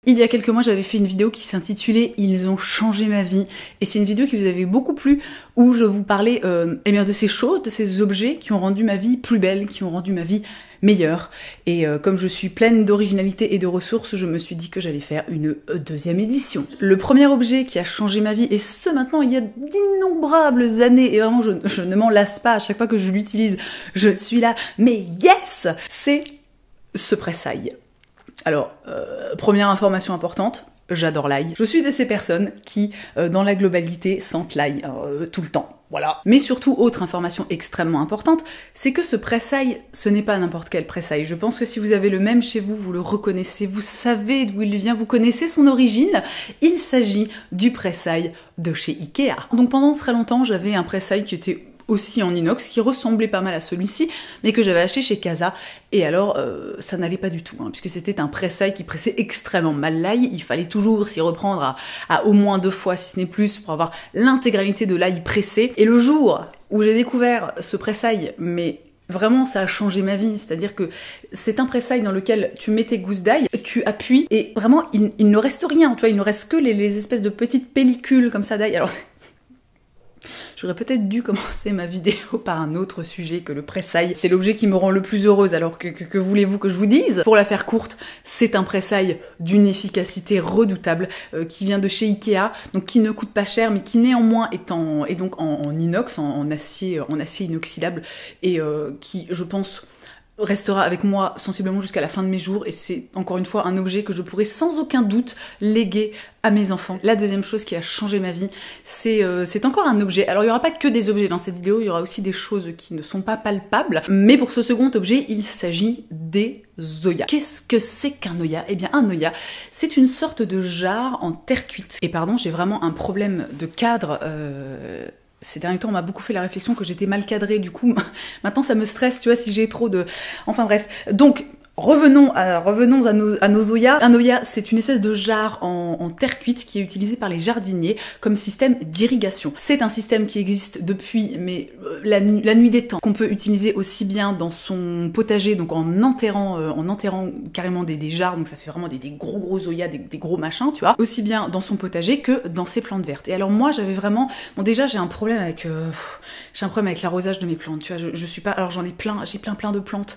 Il y a quelques mois, j'avais fait une vidéo qui s'intitulait « Ils ont changé ma vie ». Et c'est une vidéo qui vous avait beaucoup plu, où je vous parlais eh bien, de ces choses, de ces objets qui ont rendu ma vie plus belle, qui ont rendu ma vie meilleure. Et comme je suis pleine d'originalité et de ressources, je me suis dit que j'allais faire une deuxième édition. Le premier objet qui a changé ma vie, et ce maintenant il y a d'innombrables années, et vraiment je ne m'en lasse pas, à chaque fois que je l'utilise, je suis là, mais yes, c'est ce presse-ail. Alors, première information importante, j'adore l'ail. Je suis de ces personnes qui, dans la globalité, sentent l'ail tout le temps. Voilà. Mais surtout, autre information extrêmement importante, c'est que ce presse-ail, ce n'est pas n'importe quel presse-ail. Je pense que si vous avez le même chez vous, vous le reconnaissez, vous savez d'où il vient, vous connaissez son origine. Il s'agit du presse-ail de chez Ikea. Donc pendant très longtemps, j'avais un presse-ail qui était aussi en inox, qui ressemblait pas mal à celui-ci, mais que j'avais acheté chez Casa, et alors ça n'allait pas du tout, hein, puisque c'était un presse-ail qui pressait extrêmement mal l'ail, il fallait toujours s'y reprendre à au moins 2 fois, si ce n'est plus, pour avoir l'intégralité de l'ail pressé, et le jour où j'ai découvert ce presse-ail, mais vraiment, ça a changé ma vie, c'est-à-dire que c'est un presse-ail dans lequel tu mets tes gousses d'ail, tu appuies, et vraiment, il ne reste rien, tu vois, il ne reste que les espèces de petites pellicules comme ça d'ail, alors... J'aurais peut-être dû commencer ma vidéo par un autre sujet que le presse-ail. C'est l'objet qui me rend le plus heureuse, alors que voulez-vous que je vous dise? Pour la faire courte, c'est un presse-ail d'une efficacité redoutable, qui vient de chez Ikea, donc qui ne coûte pas cher, mais qui néanmoins est donc en inox, en acier inoxydable, et qui, je pense, restera avec moi sensiblement jusqu'à la fin de mes jours, et c'est encore une fois un objet que je pourrais sans aucun doute léguer à mes enfants. La deuxième chose qui a changé ma vie, c'est encore un objet. Alors il n'y aura pas que des objets dans cette vidéo, il y aura aussi des choses qui ne sont pas palpables, mais pour ce second objet, il s'agit des Oya. Qu'est-ce que c'est qu'un Oya? Eh bien un Oya, c'est une sorte de jarre en terre cuite. Et pardon, j'ai vraiment un problème de cadre, ces derniers temps, on m'a beaucoup fait la réflexion que j'étais mal cadrée, du coup, maintenant ça me stresse, tu vois, si j'ai trop de... Enfin bref, donc... Revenons à nos Oya. Un Oya, c'est une espèce de jarre en terre cuite qui est utilisé par les jardiniers comme système d'irrigation. C'est un système qui existe depuis la nuit des temps, qu'on peut utiliser aussi bien dans son potager, donc en enterrant carrément des jarres, donc ça fait vraiment des gros Oya, des gros machins, tu vois, aussi bien dans son potager que dans ses plantes vertes. Et alors moi, j'avais vraiment... Bon déjà, j'ai un problème avec l'arrosage de mes plantes, tu vois, je suis pas... Alors j'en ai plein, j'ai plein de plantes,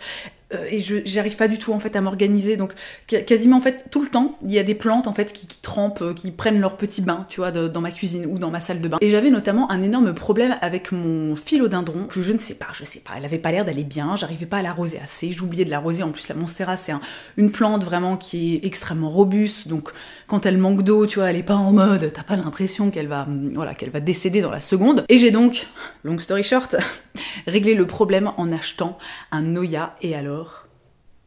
et j'arrive pas du tout en fait à m'organiser, donc quasiment en fait tout le temps il y a des plantes en fait qui trempent, qui prennent leur petit bain, tu vois, dans ma cuisine ou dans ma salle de bain. Et j'avais notamment un énorme problème avec mon philodendron que je sais pas, elle avait pas l'air d'aller bien, j'arrivais pas à l'arroser assez, j'oubliais de l'arroser. En plus la monstera c'est une plante vraiment qui est extrêmement robuste, donc quand elle manque d'eau, tu vois, elle est pas en mode, t'as pas l'impression qu'elle va décéder dans la seconde. Et j'ai donc, long story short, réglé le problème en achetant un Oya, et alors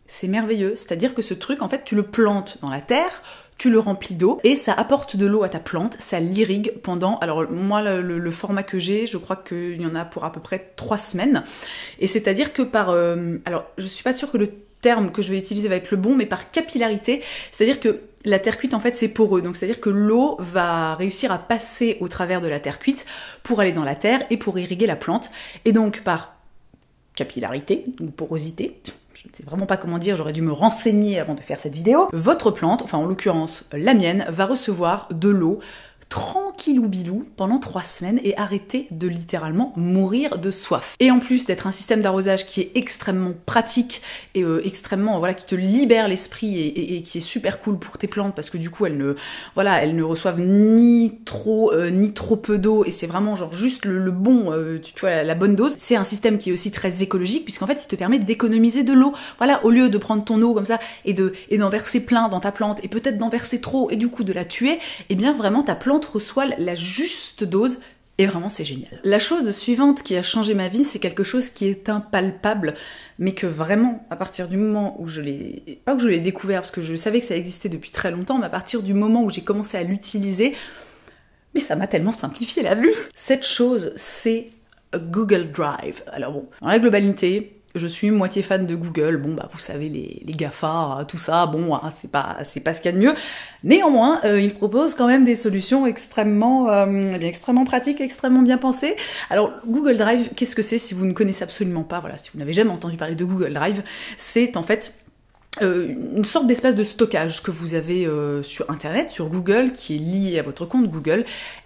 c'est merveilleux, c'est-à-dire que ce truc, en fait, tu le plantes dans la terre, tu le remplis d'eau, et ça apporte de l'eau à ta plante, ça l'irrigue pendant... Alors moi, le format que j'ai, je crois qu'il y en a pour à peu près 3 semaines, et c'est-à-dire que par... alors, je suis pas sûre que le terme que je vais utiliser va être le bon, mais par capillarité, c'est-à-dire que la terre cuite, en fait, c'est poreux, donc c'est-à-dire que l'eau va réussir à passer au travers de la terre cuite pour aller dans la terre et pour irriguer la plante, et donc par capillarité, ou porosité, je ne sais vraiment pas comment dire, j'aurais dû me renseigner avant de faire cette vidéo, votre plante, enfin en l'occurrence la mienne, va recevoir de l'eau tranquillou bilou pendant 3 semaines et arrêter de littéralement mourir de soif. Et en plus d'être un système d'arrosage qui est extrêmement pratique et extrêmement, voilà, qui te libère l'esprit et qui est super cool pour tes plantes, parce que du coup elles ne reçoivent ni trop peu d'eau, et c'est vraiment genre juste le bon, tu vois, la bonne dose. C'est un système qui est aussi très écologique, puisqu'en fait il te permet d'économiser de l'eau. Voilà, au lieu de prendre ton eau comme ça et d'en verser plein dans ta plante, et peut-être d'en verser trop et du coup de la tuer, et bien vraiment ta plante reçoit la juste dose, et vraiment c'est génial. La chose suivante qui a changé ma vie, c'est quelque chose qui est impalpable, mais que vraiment, à partir du moment où pas que je l'ai découvert, parce que je savais que ça existait depuis très longtemps, mais à partir du moment où j'ai commencé à l'utiliser, mais ça m'a tellement simplifié la vie. Cette chose, c'est Google Drive. Alors bon, dans la globalité, je suis moitié fan de Google, bon bah vous savez les GAFA, tout ça, bon c'est pas ce qu'il y a de mieux. Néanmoins, il propose quand même des solutions extrêmement pratiques, extrêmement bien pensées. Alors Google Drive, qu'est-ce que c'est si vous ne connaissez absolument pas, voilà, si vous n'avez jamais entendu parler de Google Drive, c'est en fait une sorte d'espace de stockage que vous avez sur internet, sur Google, qui est lié à votre compte Google,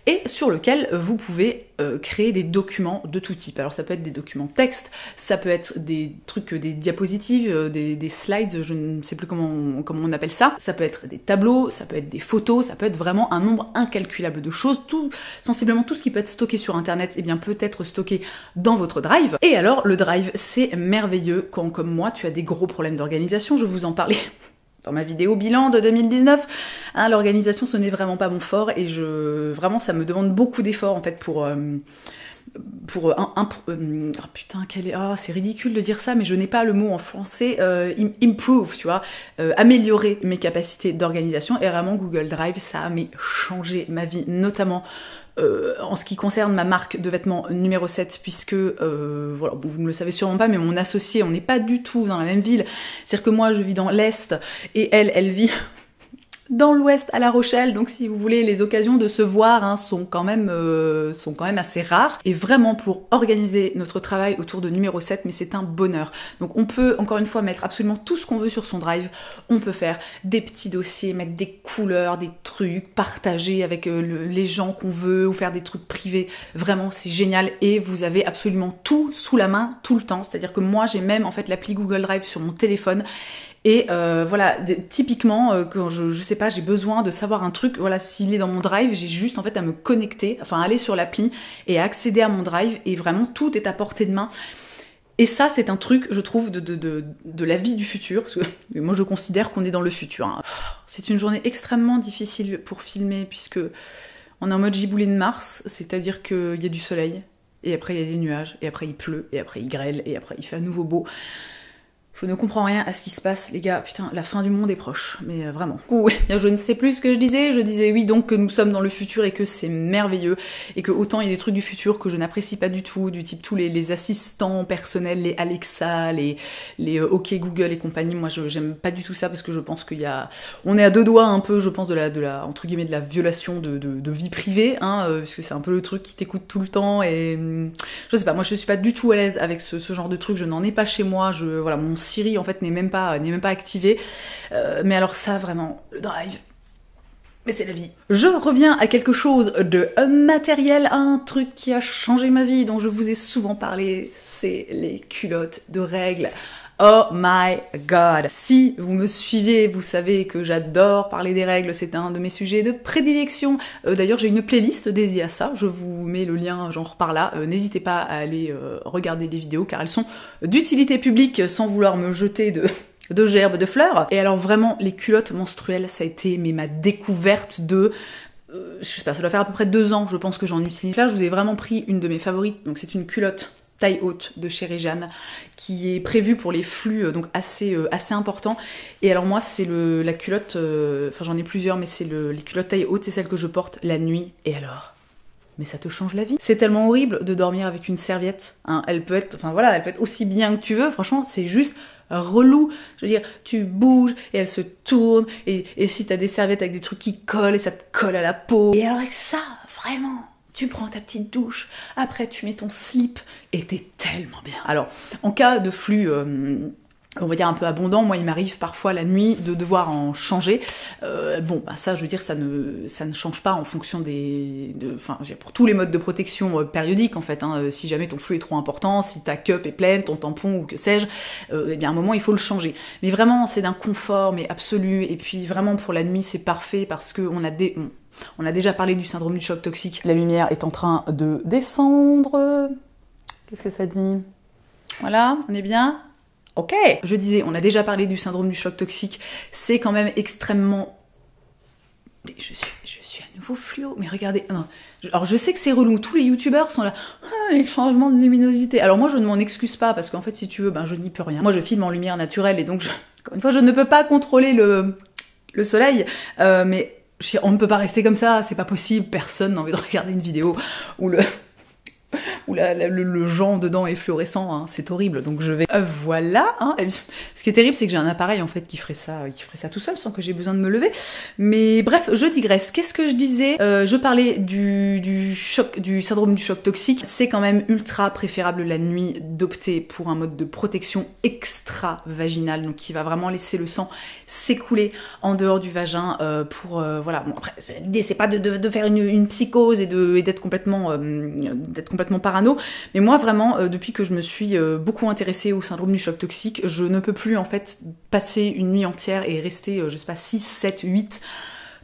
et sur lequel vous pouvez créer des documents de tout type. Alors ça peut être des documents texte, ça peut être des trucs, des diapositives, des slides, je ne sais plus comment on appelle ça peut être des tableaux, ça peut être des photos, ça peut être vraiment un nombre incalculable de choses, sensiblement tout ce qui peut être stocké sur internet, eh bien peut être stocké dans votre Drive. Et alors le Drive, c'est merveilleux quand, comme moi, tu as des gros problèmes d'organisation, je vous en parlais dans ma vidéo bilan de 2019, hein, l'organisation ce n'est vraiment pas mon fort et vraiment ça me demande beaucoup d'efforts en fait c'est ridicule de dire ça, mais je n'ai pas le mot en français, improve, tu vois, améliorer mes capacités d'organisation, et vraiment Google Drive, ça a changé ma vie, notamment en ce qui concerne ma marque de vêtements numéro 7, puisque, voilà, bon, vous ne le savez sûrement pas, mais mon associé, on n'est pas du tout dans la même ville, c'est-à-dire que moi je vis dans l'Est, et elle vit dans l'Ouest à La Rochelle, donc si vous voulez, les occasions de se voir hein, sont quand même assez rares, et vraiment pour organiser notre travail autour de numéro 7, mais c'est un bonheur. Donc on peut encore une fois mettre absolument tout ce qu'on veut sur son Drive, on peut faire des petits dossiers, mettre des couleurs, des trucs, partager avec les gens qu'on veut, ou faire des trucs privés, vraiment c'est génial, et vous avez absolument tout sous la main tout le temps, c'est-à-dire que moi j'ai même en fait l'appli Google Drive sur mon téléphone. Et voilà, typiquement, quand je sais pas, j'ai besoin de savoir un truc, voilà, s'il est dans mon Drive, j'ai juste en fait à me connecter, enfin aller sur l'appli et accéder à mon Drive, et vraiment tout est à portée de main. Et ça, c'est un truc, je trouve, de la vie du futur, parce que moi je considère qu'on est dans le futur. Hein. C'est une journée extrêmement difficile pour filmer, puisque on est en mode giboulée de Mars, c'est-à-dire qu'il y a du soleil, et après il y a des nuages, et après il pleut, et après il grêle, et après il fait à nouveau beau. Je ne comprends rien à ce qui se passe, les gars. Putain, la fin du monde est proche, mais vraiment. Je ne sais plus ce que je disais oui donc que nous sommes dans le futur et que c'est merveilleux, et que autant il y a des trucs du futur que je n'apprécie pas du tout, du type tous les assistants personnels, les Alexa, les OK Google et compagnie. Moi, j'aime pas du tout ça, parce que je pense on est à deux doigts un peu, je pense, de la entre guillemets de la violation de vie privée, hein, parce que c'est un peu le truc qui t'écoute tout le temps, et je sais pas, moi je suis pas du tout à l'aise avec ce genre de truc, je n'en ai pas chez moi, voilà, mon Siri en fait n'est même pas activé, mais alors ça vraiment, le Drive, mais c'est la vie. Je reviens à quelque chose de matériel, un truc qui a changé ma vie, dont je vous ai souvent parlé, c'est les culottes de règles. Oh my god! Si vous me suivez, vous savez que j'adore parler des règles, c'est un de mes sujets de prédilection. D'ailleurs, j'ai une playlist dédiée à ça, je vous mets le lien genre par là. N'hésitez pas à aller regarder les vidéos, car elles sont d'utilité publique, sans vouloir me jeter de gerbes de fleurs. Et alors vraiment, les culottes menstruelles, ça a été ma découverte de... je sais pas, ça doit faire à peu près 2 ans, je pense que j'en utilise. Là, je vous ai vraiment pris une de mes favorites, donc c'est une culotte taille haute de chez Réjeanne, qui est prévue pour les flux donc assez importants. Et alors moi c'est la culotte, enfin j'en ai plusieurs, mais c'est les culottes taille haute, c'est celle que je porte la nuit. Et alors, mais ça te change la vie. C'est tellement horrible de dormir avec une serviette, hein. Elle peut être aussi bien que tu veux, franchement c'est juste relou. Je veux dire, tu bouges et elle se tourne, et si t'as des serviettes avec des trucs qui collent, et ça te colle à la peau. Et alors avec ça, vraiment, tu prends ta petite douche, après tu mets ton slip, et t'es tellement bien. Alors, en cas de flux, on va dire un peu abondant, moi il m'arrive parfois la nuit de devoir en changer. Bon, bah ça, je veux dire, ça ne change pas en fonction pour tous les modes de protection périodiques en fait. Hein, si jamais ton flux est trop important, si ta cup est pleine, ton tampon ou que sais-je, eh bien à un moment il faut le changer. Mais vraiment, c'est d'un confort mais absolu. Et puis vraiment pour la nuit, c'est parfait, parce que on a déjà parlé du syndrome du choc toxique. La lumière est en train de descendre. Qu'est-ce que ça dit? Voilà, on est bien? Ok. Je disais, on a déjà parlé du syndrome du choc toxique. C'est quand même extrêmement... Je suis à nouveau fluo, mais regardez... Non. Alors je sais que c'est relou, tous les youtubeurs sont là, les changements de luminosité. Alors moi je ne m'en excuse pas, parce qu'en fait si tu veux, je n'y peux rien. Moi je filme en lumière naturelle, et donc encore une fois je ne peux pas contrôler le soleil, mais... On ne peut pas rester comme ça, c'est pas possible, personne n'a envie de regarder une vidéo où où le genre dedans est fluorescent, hein, c'est horrible, donc je vais... voilà, hein. Et bien, ce qui est terrible, c'est que j'ai un appareil en fait qui ferait ça tout seul sans que j'ai besoin de me lever. Mais bref, je digresse. Qu'est-ce que je disais? Je parlais du syndrome du choc toxique. C'est quand même ultra préférable la nuit d'opter pour un mode de protection extra-vaginal, donc qui va vraiment laisser le sang s'écouler en dehors du vagin voilà. Bon, après, l'idée c'est pas de faire une psychose et d'être complètement parano, mais moi vraiment depuis que je me suis beaucoup intéressée au syndrome du choc toxique, je ne peux plus en fait passer une nuit entière et rester je sais pas 6, 7, 8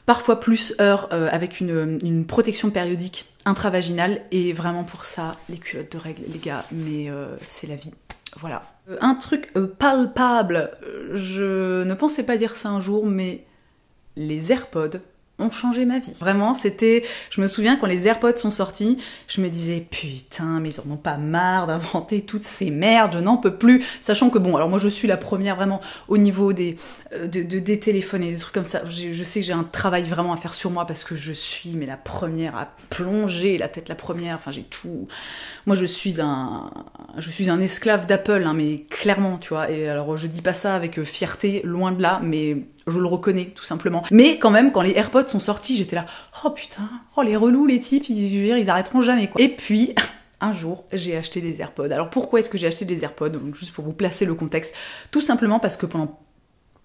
parfois plus heures avec une protection périodique intravaginale, et vraiment pour ça les culottes de règles les gars, mais c'est la vie. Voilà. Un truc palpable, je ne pensais pas dire ça un jour, mais les AirPods ont changé ma vie. Vraiment, je me souviens quand les AirPods sont sortis, je me disais putain, mais ils en ont pas marre d'inventer toutes ces merdes, je n'en peux plus. Sachant que bon, alors moi je suis la première vraiment au niveau des téléphones et des trucs comme ça. Je sais que j'ai un travail vraiment à faire sur moi parce que je suis la première à plonger la tête la première. Enfin j'ai tout. Moi je suis un esclave d'Apple, hein, mais clairement, tu vois. Et alors je dis pas ça avec fierté, loin de là, mais je le reconnais tout simplement. Mais quand même, quand les AirPods sont sortis, j'étais là, oh putain, oh les relous les types, ils arrêteront jamais quoi. Et puis un jour, j'ai acheté des AirPods. Alors pourquoi est-ce que j'ai acheté des AirPods? Donc, juste pour vous placer le contexte, tout simplement parce que pendant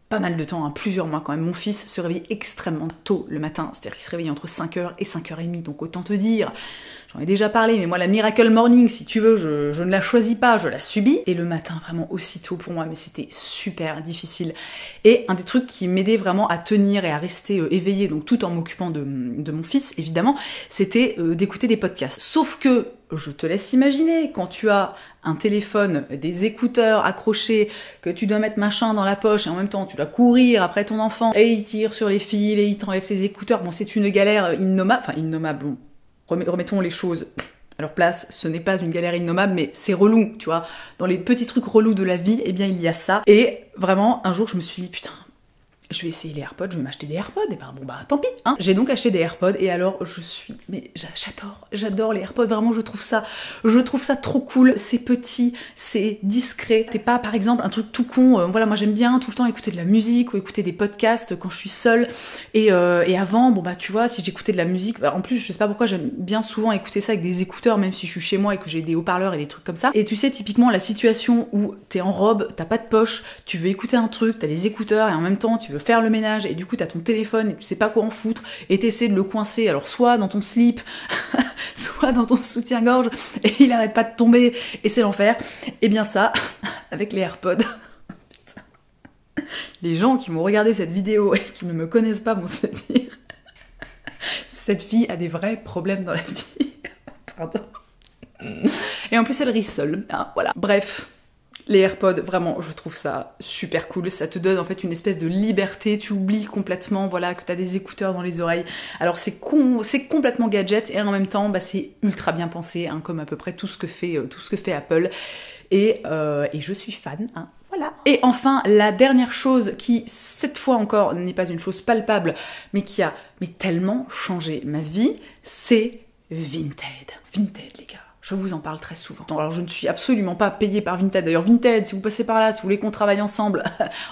pas mal de temps, hein, plusieurs mois quand même, mon fils se réveille extrêmement tôt le matin, c'est-à-dire qu'il se réveille entre 5h et 5h30, donc autant te dire, j'en ai déjà parlé, mais moi la Miracle Morning, si tu veux, je ne la choisis pas, je la subis, et le matin vraiment aussitôt pour moi, mais c'était super difficile. Et un des trucs qui m'aidait vraiment à tenir et à rester éveillée, donc tout en m'occupant de mon fils, évidemment, c'était d'écouter des podcasts. Sauf que, je te laisse imaginer, quand tu as un téléphone, des écouteurs accrochés, que tu dois mettre machin dans la poche et en même temps tu dois courir après ton enfant et il tire sur les fils et il t'enlève tes écouteurs. Bon, c'est une galère innommable, enfin innommable, bon, remettons les choses à leur place, ce n'est pas une galère innommable, mais c'est relou, tu vois. Dans les petits trucs relous de la vie, eh bien il y a ça. Et vraiment, un jour je me suis dit, putain, je vais essayer les AirPods, je vais m'acheter des AirPods, et ben bon bah tant pis, hein. J'ai donc acheté des AirPods et alors mais j'adore les AirPods, vraiment je trouve ça trop cool, c'est petit, c'est discret, c'est pas par exemple un truc tout con, voilà moi j'aime bien tout le temps écouter de la musique ou écouter des podcasts quand je suis seule et avant, bon bah tu vois, si j'écoutais de la musique, bah, en plus je sais pas pourquoi j'aime bien souvent écouter ça avec des écouteurs même si je suis chez moi et que j'ai des haut-parleurs et des trucs comme ça, et tu sais typiquement la situation où t'es en robe, t'as pas de poche, tu veux écouter un truc, t'as les écouteurs et en même temps tu veux faire le ménage et du coup t'as ton téléphone et tu sais pas quoi en foutre et t'essaies de le coincer alors soit dans ton slip soit dans ton soutien-gorge et il arrête pas de tomber et c'est l'enfer. Et bien ça avec les AirPods les gens qui m'ont regardé cette vidéo et qui ne me connaissent pas vont se dire cette fille a des vrais problèmes dans la vie. Pardon. Et en plus elle rit seule, hein, voilà. Bref, les AirPods, vraiment, je trouve ça super cool. Ça te donne en fait une espèce de liberté. Tu oublies complètement, voilà, que t'as des écouteurs dans les oreilles. Alors c'est complètement gadget et en même temps, bah, c'est ultra bien pensé, hein, comme à peu près tout ce que fait Apple. Et je suis fan, hein. Voilà. Et enfin, la dernière chose qui, cette fois encore, n'est pas une chose palpable, mais qui a tellement changé ma vie, c'est Vinted. Vinted, les gars. Je vous en parle très souvent. Alors je ne suis absolument pas payée par Vinted. D'ailleurs Vinted, si vous passez par là, si vous voulez qu'on travaille ensemble,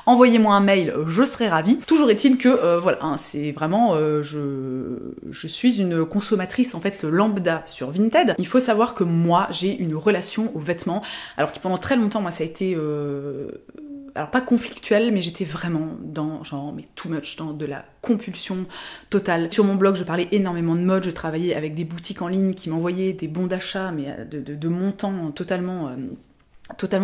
envoyez-moi un mail, je serai ravie. Toujours est-il que, voilà, hein, c'est vraiment, je suis une consommatrice en fait lambda sur Vinted. Il faut savoir que moi, j'ai une relation aux vêtements, alors que pendant très longtemps, moi ça a été... alors pas conflictuel, mais j'étais vraiment dans, genre, mais too much, dans de la compulsion totale. Sur mon blog, je parlais énormément de mode, je travaillais avec des boutiques en ligne qui m'envoyaient des bons d'achat, mais de montants totalement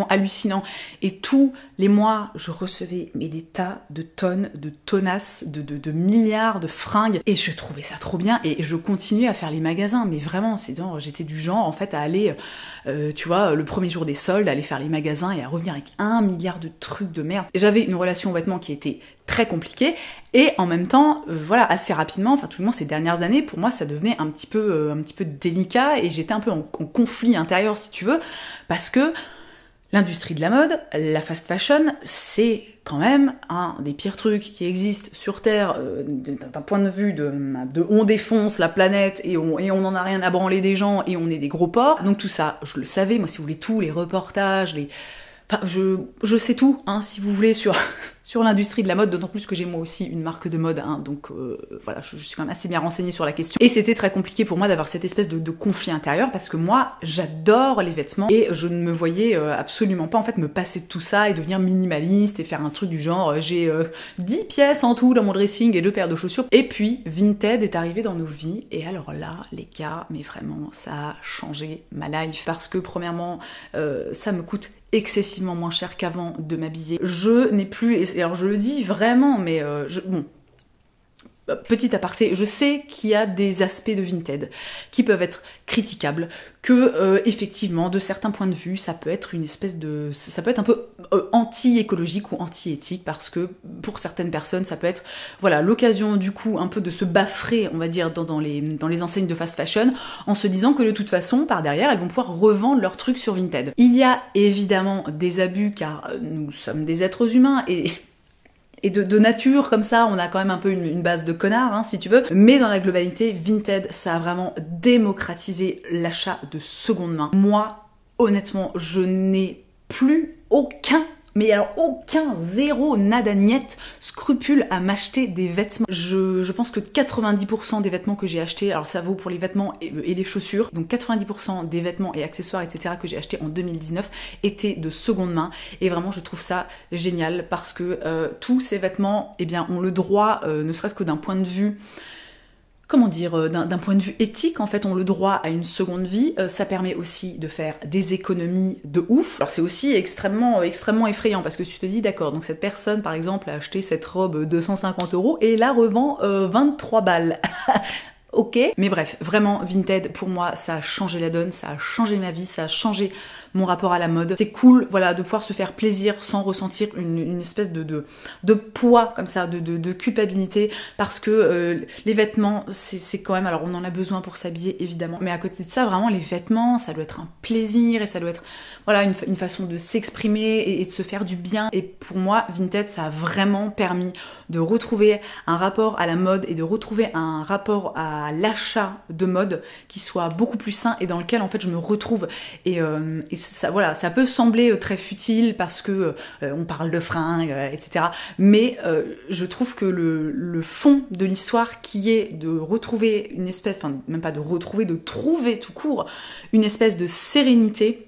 hallucinants. Et tous les mois, je recevais des tas de tonnes, de tonnasses, de milliards de fringues. Et je trouvais ça trop bien. Et je continuais à faire les magasins. Mais vraiment, j'étais du genre, en fait, à aller, tu vois, le premier jour des soldes, à aller faire les magasins et à revenir avec 1 milliard de trucs de merde. J'avais une relation aux vêtements qui était très compliquée. Et en même temps, voilà, assez rapidement, enfin tout le monde ces dernières années, pour moi, ça devenait un petit peu délicat. Et j'étais un peu en conflit intérieur, si tu veux, parce que L'industrie de la mode, la fast fashion, c'est quand même un des pires trucs qui existent sur Terre d'un point de vue de on défonce la planète et on en a rien à branler des gens et on est des gros porcs. Donc tout ça, je le savais, moi si vous voulez tous les reportages, enfin, je sais tout, hein, si vous voulez, sur l'industrie de la mode, d'autant plus que j'ai moi aussi une marque de mode, hein, donc voilà, je suis quand même assez bien renseignée sur la question. Et c'était très compliqué pour moi d'avoir cette espèce de conflit intérieur, parce que moi, j'adore les vêtements, et je ne me voyais absolument pas, en fait, me passer de tout ça, et devenir minimaliste, et faire un truc du genre, j'ai 10 pièces en tout dans mon dressing, et 2 paires de chaussures. Et puis, Vinted est arrivé dans nos vies, et alors là, les gars, mais vraiment, ça a changé ma life, parce que premièrement, ça me coûte excessivement moins cher qu'avant de m'habiller. Je n'ai plus, et alors je le dis vraiment, mais bon, petit aparté, je sais qu'il y a des aspects de Vinted qui peuvent être critiquables, que effectivement, de certains points de vue, ça peut être une espèce de, ça peut être un peu anti-écologique ou anti-éthique, parce que pour certaines personnes, ça peut être, voilà, l'occasion du coup un peu de se baffrer, on va dire, dans les enseignes de fast fashion, en se disant que de toute façon, par derrière, elles vont pouvoir revendre leurs trucs sur Vinted. Il y a évidemment des abus, car nous sommes des êtres humains, et de nature, comme ça, on a quand même un peu une base de connards, hein, si tu veux. Mais dans la globalité, Vinted, ça a vraiment démocratisé l'achat de seconde main. Moi, honnêtement, je n'ai plus aucun, mais alors aucun, zéro, nada niet, scrupule à m'acheter des vêtements. Je pense que 90% des vêtements que j'ai achetés, alors ça vaut pour les vêtements et les chaussures, donc 90% des vêtements et accessoires, etc. que j'ai achetés en 2019 étaient de seconde main, et vraiment je trouve ça génial, parce que tous ces vêtements, eh bien, ont le droit, ne serait-ce que d'un point de vue, comment dire, d'un point de vue éthique, en fait, on le droit à une seconde vie. Ça permet aussi de faire des économies de ouf. Alors c'est aussi extrêmement effrayant, parce que tu te dis, d'accord, donc cette personne, par exemple, a acheté cette robe 250 € et la revend 23 balles. Ok, mais bref, vraiment, Vinted, pour moi, ça a changé la donne, ça a changé ma vie, ça a changé mon rapport à la mode. C'est cool, voilà, de pouvoir se faire plaisir sans ressentir une espèce de poids, comme ça, de culpabilité, parce que les vêtements, c'est quand même, alors on en a besoin pour s'habiller, évidemment, mais à côté de ça, vraiment, les vêtements, ça doit être un plaisir, et ça doit être, voilà, une façon de s'exprimer et de se faire du bien. Et pour moi, Vinted, ça a vraiment permis de retrouver un rapport à la mode et de retrouver un rapport à l'achat de mode qui soit beaucoup plus sain, et dans lequel en fait je me retrouve. Et ça, voilà, ça peut sembler très futile parce que on parle de fringues, etc. Mais je trouve que le fond de l'histoire, qui est de retrouver une espèce, enfin même pas de retrouver, de trouver tout court une espèce de sérénité,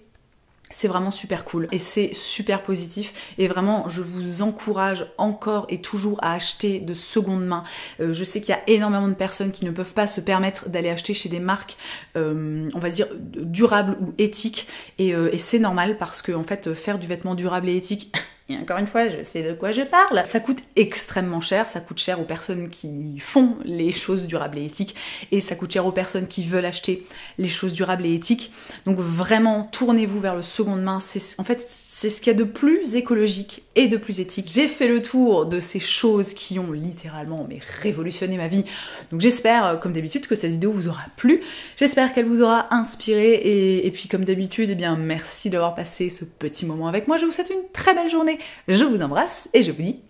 c'est vraiment super cool et c'est super positif, et vraiment je vous encourage encore et toujours à acheter de seconde main. Je sais qu'il y a énormément de personnes qui ne peuvent pas se permettre d'aller acheter chez des marques on va dire durables ou éthiques, et c'est normal, parce que en fait faire du vêtement durable et éthique, et encore une fois, je sais de quoi je parle, ça coûte extrêmement cher, ça coûte cher aux personnes qui font les choses durables et éthiques, et ça coûte cher aux personnes qui veulent acheter les choses durables et éthiques. Donc vraiment, tournez-vous vers le seconde main, en fait, c'est ce qu'il y a de plus écologique et de plus éthique. J'ai fait le tour de ces choses qui ont littéralement révolutionné ma vie. Donc j'espère, comme d'habitude, que cette vidéo vous aura plu. J'espère qu'elle vous aura inspiré, et puis comme d'habitude, eh bien merci d'avoir passé ce petit moment avec moi. Je vous souhaite une très belle journée. Je vous embrasse et je vous dis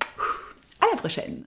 à la prochaine.